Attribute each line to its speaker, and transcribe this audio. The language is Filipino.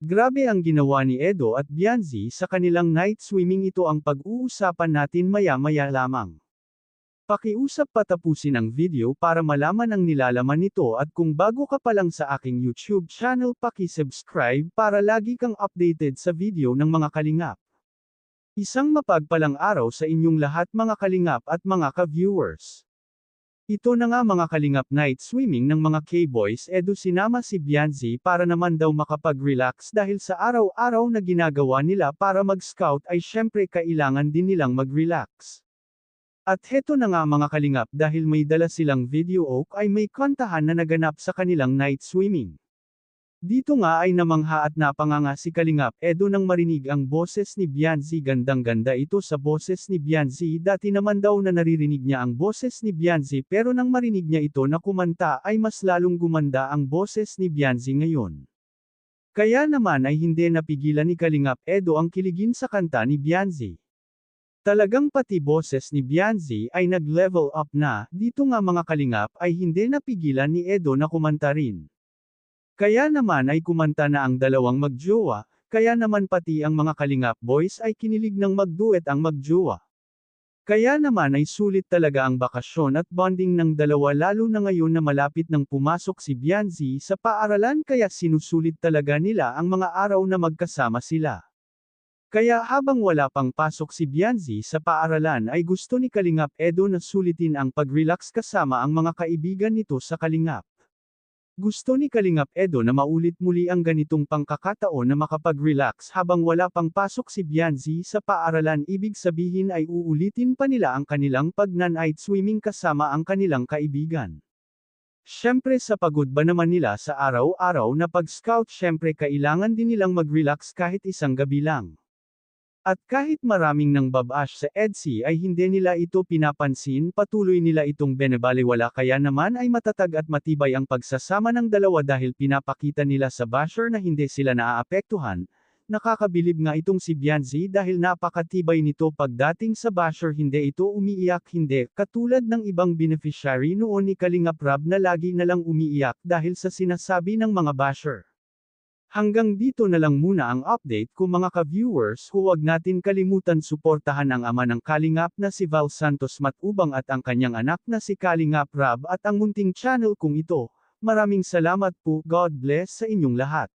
Speaker 1: Grabe ang ginawa ni Edo at Bianzi sa kanilang night swimming, ito ang pag-uusapan natin maya-maya lamang. Pakiusap patapusin ang video para malaman ang nilalaman nito at kung bago ka pa lang sa aking YouTube channel paki-subscribe para lagi kang updated sa video ng mga kalingap. Isang mapagpalang araw sa inyong lahat mga kalingap at mga ka-viewers. Ito na nga mga kalingap, night swimming ng mga K-boys. Edo sinama si Bianzi para naman daw makapag-relax dahil sa araw-araw na ginagawa nila para mag-scout ay syempre kailangan din nilang mag-relax. At heto na nga mga kalingap, dahil may dala silang video oak ay may kantahan na naganap sa kanilang night swimming. Dito nga ay namangha at napanganga si Kalingap Edo nang marinig ang boses ni Bianzi. Gandang-ganda ito sa boses ni Bianzi. Dati naman daw na naririnig niya ang boses ni Bianzi pero nang marinig niya ito na kumanta ay mas lalong gumanda ang boses ni Bianzi ngayon. Kaya naman ay hindi napigilan ni Kalingap Edo ang kiligin sa kanta ni Bianzi. Talagang pati boses ni Bianzi ay nag-level up na. Dito nga mga kalingap ay hindi napigilan ni Edo na kumanta rin. Kaya naman ay kumanta na ang dalawang magjowa, kaya naman pati ang mga kalingap boys ay kinilig ng magduet ang magjowa. Kaya naman ay sulit talaga ang bakasyon at bonding ng dalawa, lalo na ngayon na malapit nang pumasok si Bianzi sa paaralan, kaya sinusulit talaga nila ang mga araw na magkasama sila. Kaya habang wala pang pasok si Bianzi sa paaralan ay gusto ni Kalingap Edo na sulitin ang pag-relax kasama ang mga kaibigan nito sa Kalingap. Gusto ni Kalingap Edo na maulit muli ang ganitong pangkakataon na makapag-relax habang wala pang pasok si Bianzi sa paaralan, ibig sabihin ay uulitin pa nila ang kanilang pag-night swimming kasama ang kanilang kaibigan. Syempre sa pagod ba naman nila sa araw-araw na pag-scout, syempre kailangan din nilang mag-relax kahit isang gabi lang. At kahit maraming nang babash sa EDSA ay hindi nila ito pinapansin, patuloy nila itong benebalewala, kaya naman ay matatag at matibay ang pagsasama ng dalawa dahil pinapakita nila sa basher na hindi sila naaapektuhan. Nakakabilib nga itong si Bianzi dahil napakatibay nito pagdating sa basher, hindi ito umiiyak, hindi katulad ng ibang beneficiary noon ni Kalingap Rab na lagi nalang umiiyak dahil sa sinasabi ng mga basher. Hanggang dito na lang muna ang update ko mga ka-viewers. Huwag natin kalimutan suportahan ang ama ng Kalingap na si Val Santos Matubang at ang kanyang anak na si Kalingap Rab at ang munting channel kong ito. Maraming salamat po. God bless sa inyong lahat.